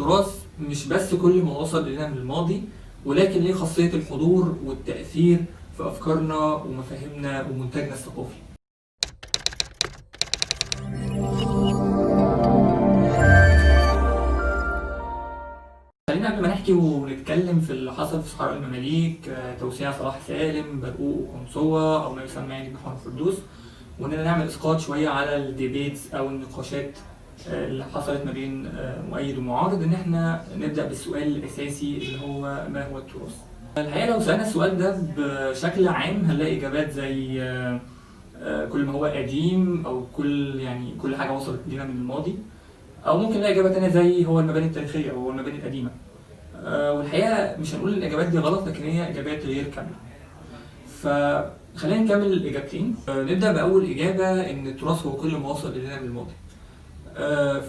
التراث مش بس كل ما وصل إلينا من الماضي، ولكن ليه خاصية الحضور والتأثير في أفكارنا ومفاهيمنا ومنتجنا الثقافي. خلينا قبل ما نحكي ونتكلم في اللي حصل في صحراء المماليك، توسيع صلاح سالم، برقوق وقنصوة أو ما يسمى يعني بحوار الفردوس، وإننا نعمل إسقاط شوية على الديبيتس أو النقاشات اللي حصلت ما بين مؤيد ومعارض، إن إحنا نبدأ بالسؤال الأساسي اللي هو ما هو التراث؟ الحقيقة لو سألنا السؤال ده بشكل عام هنلاقي إجابات زي كل ما هو قديم، أو كل حاجة وصلت لنا من الماضي، أو ممكن نلاقي إجابة تانية زي هو المباني التاريخية أو هو المباني القديمة. والحقيقة مش هنقول الإجابات دي غلط، لكن هي إجابات غير كاملة. فخلينا نكمل الإجابتين. نبدأ بأول إجابة إن التراث هو كل ما وصل إلينا من الماضي.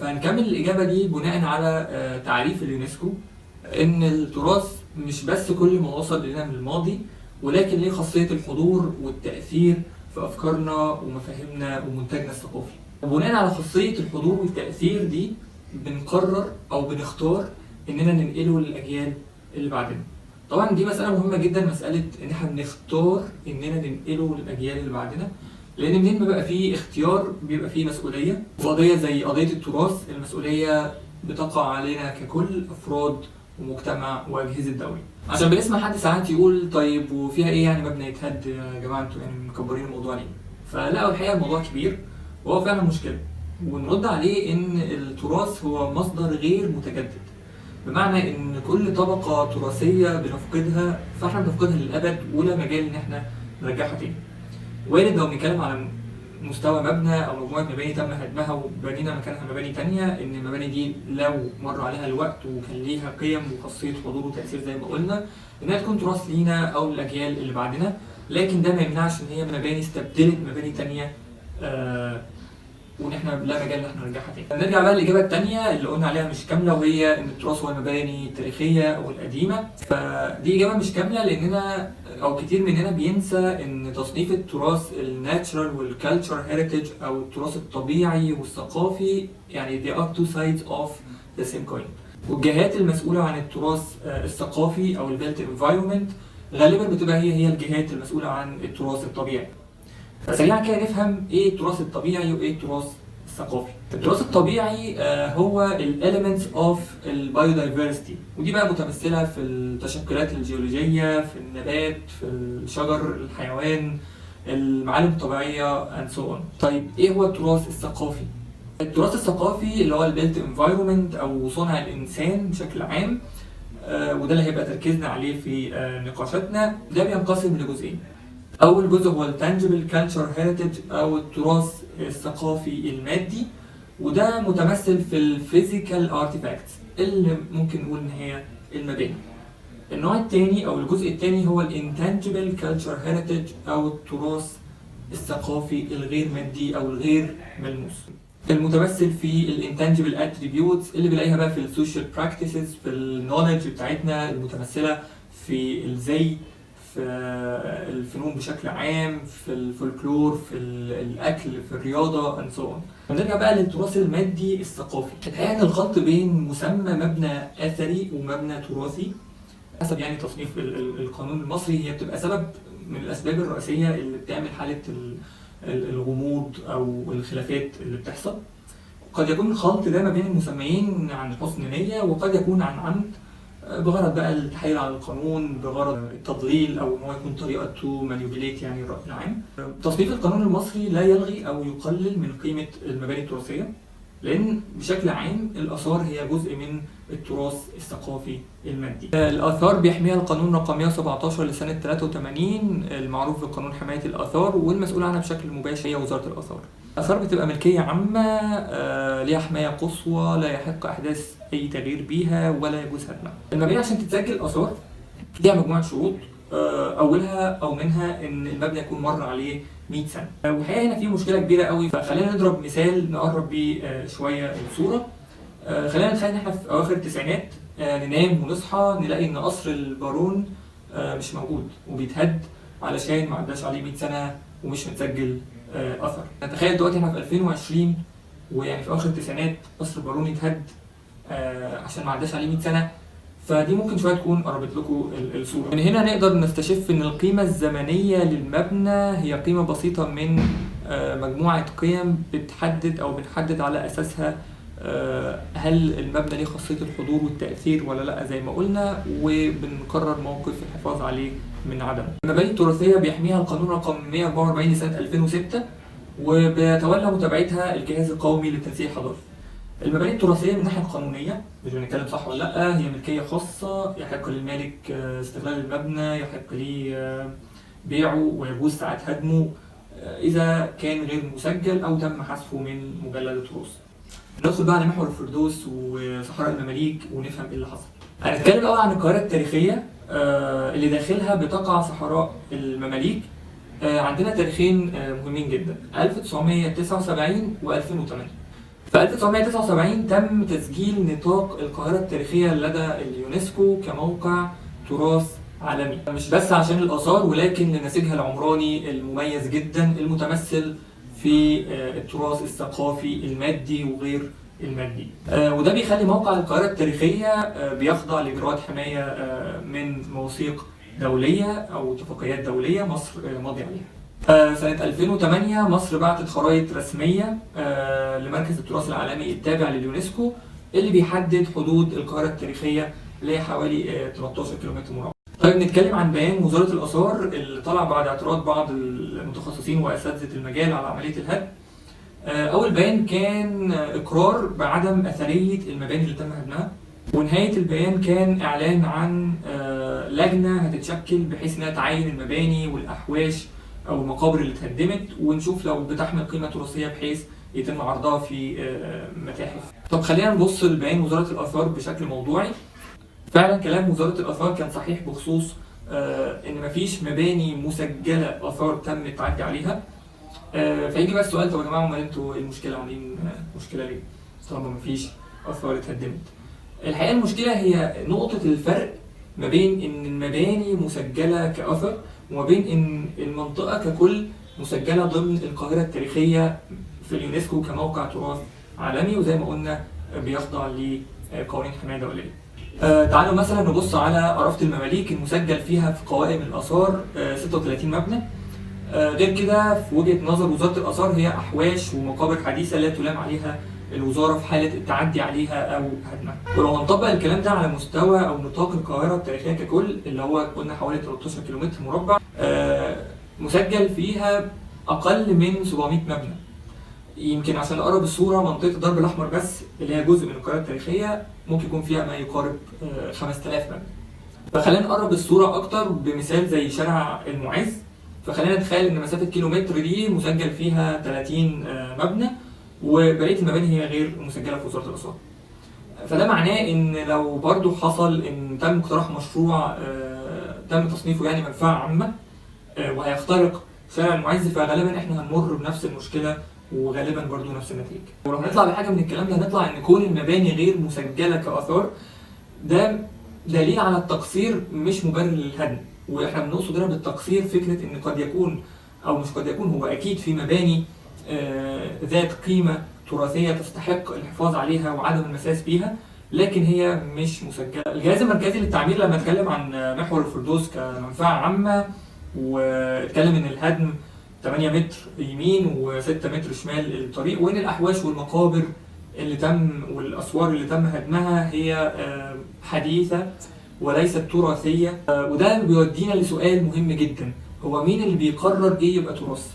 فهنكمل الإجابة دي بناء على تعريف اليونسكو، إن التراث مش بس كل ما وصل إلينا من الماضي، ولكن ليه خاصية الحضور والتأثير في أفكارنا ومفاهيمنا ومنتجنا الثقافي. وبناء على خاصية الحضور والتأثير دي بنقرر أو بنختار إننا ننقله للأجيال اللي بعدنا. طبعا دي مسألة مهمة جدا، مسألة إن احنا بنختار إننا ننقله للأجيال اللي بعدنا، لأن منين ما بقى فيه اختيار بيبقى فيه مسؤولية. وقضية زي قضية التراث المسؤولية بتقع علينا ككل أفراد ومجتمع وأجهزة دولة. عشان بنسمع حد ساعات يقول طيب وفيها إيه يعني مبنى يتهد يا جماعة، انتوا يعني مكبرين الموضوع ليه؟ فلا، الحقيقة الموضوع كبير وهو فعلا مشكلة، ونرد عليه إن التراث هو مصدر غير متجدد، بمعنى إن كل طبقة تراثية بنفقدها فاحنا بنفقدها للأبد ولا مجال إن احنا نرجعها تاني. وارد لو بنتكلم على مستوى مبنى أو مجموعة مباني تم هدمها وبنينا مكانها مباني تانية، إن المباني دي لو مر عليها الوقت وكان ليها قيم وخاصية حضور وتأثير زي ما قلنا، إنها تكون تراث لينا أو للأجيال اللي بعدنا، لكن ده ما يمنعش إن هي مباني استبدلت مباني تانية وان احنا لا مجال ان احنا نرجعها تاني. نرجع بقى للاجابه الثانيه اللي قلنا عليها مش كامله، وهي ان التراث هو المباني التاريخيه او القديمه. فدي اجابه مش كامله، لاننا او كتير مننا بينسى ان تصنيف التراث الناتشرال والكالتشر هيريتج او التراث الطبيعي والثقافي يعني they are two sides of the same coin. والجهات المسؤوله عن التراث الثقافي او البيلت انفايرمنت غالبا بتبقى هي الجهات المسؤوله عن التراث الطبيعي. فسريعا كده نفهم ايه التراث الطبيعي وايه التراث الثقافي. التراث الطبيعي هو الاليمنتس اوف البايودايفرستي، ودي بقى متمثله في التشكلات الجيولوجيه، في النبات، في الشجر، الحيوان، المعالم الطبيعيه and so on. طيب ايه هو التراث الثقافي؟ التراث الثقافي اللي هو البيلت انفايرمنت او صنع الانسان بشكل عام، وده اللي هيبقى تركيزنا عليه في نقاشاتنا. ده بينقسم لجزئين. أول جزء هو التانجبل كالتشر هيريتج أو التراث الثقافي المادي، وده متمثل في الفيزيكال ارتيفاكتس اللي ممكن نقول إن هي المباني. النوع الثاني أو الجزء الثاني هو الانتانجبل كالتشر هيريتج أو التراث الثقافي الغير مادي أو الغير ملموس، المتمثل في الانتانجبل اتريبيوتس اللي بنلاقيها بقى في السوشيال براكتسز، في النولج بتاعتنا المتمثلة في الزي، في الفنون بشكل عام، في الفولكلور، في الاكل، في الرياضه and so on. نرجع بقى للتراث المادي الثقافي. الحقيقه ان الخلط بين مسمى مبنى اثري ومبنى تراثي حسب يعني تصنيف القانون المصري هي بتبقى سبب من الاسباب الرئيسيه اللي بتعمل حاله الغموض او الخلافات اللي بتحصل. قد يكون الخلط ده ما بين المسميين عن حسن نيه، وقد يكون عن عمد بغرض بقى التحايل على القانون، بغرض التضليل او ان هو يكون طريقه تو مانيبيوليت يعني الراي العام. تصنيف القانون المصري لا يلغي او يقلل من قيمه المباني التراثيه، لان بشكل عام الاثار هي جزء من التراث الثقافي المادي. الاثار بيحميها القانون رقم 117 لسنه 83 المعروف بقانون حمايه الاثار، والمسؤول عنها بشكل مباشر هي وزاره الاثار. الآثار بتبقى ملكية عامة ليها حماية قصوى، لا يحق إحداث أي تغيير بيها ولا يجوز هدمها. المباني عشان تتسجل آثار ليها مجموعة شروط، أولها أو منها إن المبنى يكون مر عليه 100 سنة. والحقيقة هنا في مشكلة كبيرة قوي، فخلينا نضرب مثال نقرب بيه شوية الصورة. خلينا نتخيل إن إحنا في أواخر التسعينات ننام ونصحى نلاقي إن قصر البارون مش موجود وبيتهد علشان ما عداش عليه 100 سنة ومش متسجل اثر. نتخيل دلوقتي احنا في 2020 ويعني في اخر التسعينات قصر البارون يتهد عشان ما عداش عليه 100 سنه. فدي ممكن شويه تكون قربت لكم الصوره. من هنا نقدر نستشف ان القيمه الزمنيه للمبنى هي قيمه بسيطه من مجموعه قيم بتحدد او بنحدد على اساسها هل المبنى ليه خاصيه الحضور والتاثير ولا لا زي ما قلنا، وبنقرر موقف الحفاظ عليه من عدمه. المباني التراثيه بيحميها القانون رقم 144 لسنه 2006، وبيتولى متابعتها الجهاز القومي للتنسيق الحضاري. المباني التراثيه من الناحيه القانونيه مش بنتكلم صح ولا لا، هي ملكيه خاصه، يحق للمالك استغلال المبنى، يحق ليه بيعه، ويجوز ساعات هدمه اذا كان غير مسجل او تم حذفه من مجلد التراث. ندخل بقى على محور الفردوس وصحراء المماليك ونفهم ايه اللي حصل. هنتكلم الاول عن القاهره التاريخيه اللي داخلها بتقع صحراء المماليك. عندنا تاريخين مهمين جدا، 1979 و2008. في 1979 تم تسجيل نطاق القاهرة التاريخية لدى اليونسكو كموقع تراث عالمي، مش بس عشان الآثار ولكن لنسيجها العمراني المميز جدا المتمثل في التراث الثقافي المادي وغير المادي. وده بيخلي موقع القاهرة التاريخية بيخضع لإجراءات حماية من مواثيق دولية أو اتفاقيات دولية مصر ماضية عليها. سنة 2008 مصر بعتت خرائط رسمية لمركز التراث العالمي التابع لليونسكو اللي بيحدد حدود القاهرة التاريخية اللي هي حوالي 13 كيلومتر مربع. طيب نتكلم عن بيان وزارة الآثار اللي طلع بعد اعتراض بعض المتخصصين وأساتذة المجال على عملية الهدم. أول بيان كان إقرار بعدم أثرية المباني اللي تم هدمها، ونهاية البيان كان إعلان عن لجنة هتتشكل بحيث إنها تعين المباني والأحواش أو المقابر اللي اتهدمت ونشوف لو بتحمل قيمة تراثية بحيث يتم عرضها في متاحف. طب خلينا نبص لبيان وزارة الآثار بشكل موضوعي. فعلا كلام وزارة الآثار كان صحيح بخصوص إن مفيش مباني مسجلة آثار تم التعدي عليها. فيجي بقى السؤال، طب يا جماعة أمال أنتوا إيه المشكلة عاملين مشكلة ليه؟ طالما مفيش آثار اتهدمت. الحقيقة المشكلة هي نقطة الفرق ما بين إن المباني مسجلة كأثر وما بين إن المنطقة ككل مسجلة ضمن القاهرة التاريخية في اليونسكو كموقع تراث عالمي، وزي ما قلنا بيخضع لقوانين حماية دولية. تعالوا مثلا نبص على أرافة المماليك المسجل فيها في قوائم الآثار 36 مبنى. غير كده في وجهة نظر وزارة الآثار هي أحواش ومقابر حديثة لا تلام عليها الوزارة في حالة التعدي عليها أو هدمها. ولو هنطبق الكلام ده على مستوى أو نطاق القاهرة التاريخية ككل اللي هو قلنا حوالي 13 كيلومتر مربع، مسجل فيها أقل من 700 مبنى. يمكن عشان أقرب الصورة، منطقة الضرب الأحمر بس اللي هي جزء من القاهرة التاريخية ممكن يكون فيها ما يقارب 5000 مبنى. فخلينا نقرب الصورة أكتر بمثال زي شارع المعز. فخلينا نتخيل إن مسافة كيلومتر دي مسجل فيها 30 مبنى وبقية المباني هي غير مسجلة في وزارة الآثار. فده معناه إن لو برضو حصل إن تم اقتراح مشروع تم تصنيفه يعني منفعة عامة وهيخترق شارع المعز، فغالبا إحنا هنمر بنفس المشكلة وغالبا برضو نفس النتيجة. ولو هنطلع بحاجة من الكلام ده هنطلع إن كون المباني غير مسجلة كآثار ده دليل على التقصير مش مبرر للهدم. واحنا بنقصد هنا بالتقصير فكره ان قد يكون او مش قد يكون، هو اكيد في مباني ذات قيمه تراثيه تستحق الحفاظ عليها وعدم المساس بيها، لكن هي مش مسجله. الجهاز المركزي للتعمير لما اتكلم عن محور الفردوس كمنفعه عامه واتكلم ان الهدم 8 متر يمين و6 متر شمال الطريق، وان الاحواش والمقابر اللي تم والاسوار اللي تم هدمها هي حديثه وليست تراثيه. وده بيودينا لسؤال مهم جدا، هو مين اللي بيقرر ايه يبقى تراث؟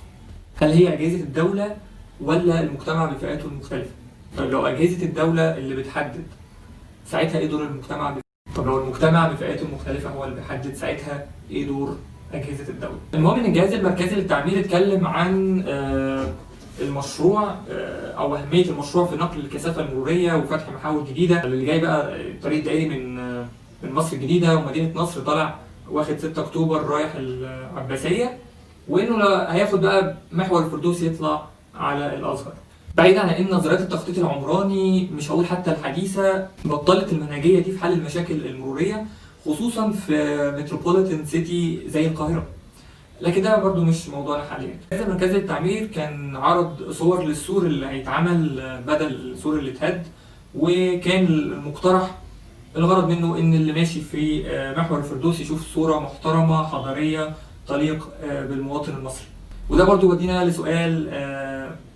هل هي اجهزه الدوله ولا المجتمع بفئاته المختلفه؟ طب لو اجهزه الدوله اللي بتحدد، ساعتها ايه دور المجتمع؟ طب لو المجتمع بفئاته المختلفه هو اللي بيحدد، ساعتها ايه دور اجهزه الدوله؟ المهم ان الجهاز المركزي للتعمير اتكلم عن المشروع او اهميه المشروع في نقل الكثافه المروريه وفتح محاور جديده. اللي جاي بقى الطريق الدائري من مصر الجديده ومدينه نصر طالع واخد 6 اكتوبر رايح العباسيه، وانه هياخد بقى محور الفردوس يطلع على الازهر. بعيدا عن ان نظريات التخطيط العمراني مش هقول حتى الحديثه بطلت المنهجيه دي في حل المشاكل المروريه خصوصا في متروبوليتان سيتي زي القاهره، لكن ده برضو مش موضوعنا حاليا. الجهاز المركزي للتعمير كان عرض صور للسور اللي هيتعمل بدل السور اللي اتهد، وكان المقترح الغرض منه ان اللي ماشي في محور الفردوس يشوف صورة محترمة حضارية تليق بالمواطن المصري. وده برضو ودينا لسؤال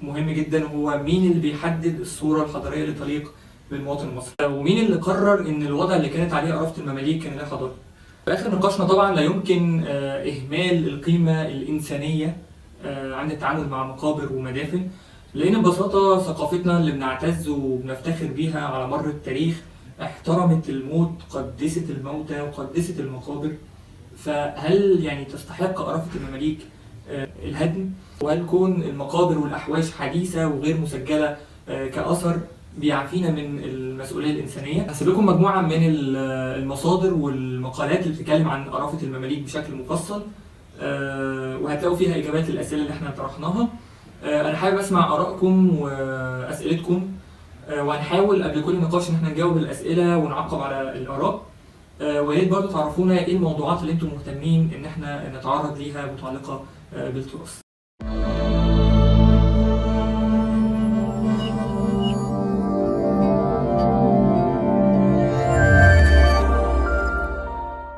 مهم جدا، هو مين اللي بيحدد الصورة الحضارية اللي تليق بالمواطن المصري؟ ومين اللي قرر ان الوضع اللي كانت عليه أرافة المماليك كان ده حضاري؟ في آخر نقاشنا طبعا لا يمكن إهمال القيمة الإنسانية عند التعامل مع مقابر ومدافن، لأن ببساطة ثقافتنا اللي بنعتز وبنفتخر بيها على مر التاريخ احترمت الموت، قدست الموتى وقدست المقابر. فهل يعني تستحق أرافة المماليك الهدم؟ وهل كون المقابر والأحواش حديثة وغير مسجلة كأثر بيعفينا من المسؤولية الإنسانية؟ هسيب لكم مجموعة من المصادر والمقالات اللي بتتكلم عن أرافة المماليك بشكل مفصل، وهتلاقوا فيها إجابات للأسئلة اللي احنا طرحناها. أنا حابب أسمع آرائكم وأسئلتكم، وهنحاول قبل كل نقاش إن احنا نجاوب الأسئلة ونعقب على الآراء. ويا ريت برضه تعرفونا إيه الموضوعات اللي أنتم مهتمين إن احنا نتعرض ليها متعلقة بالتراث.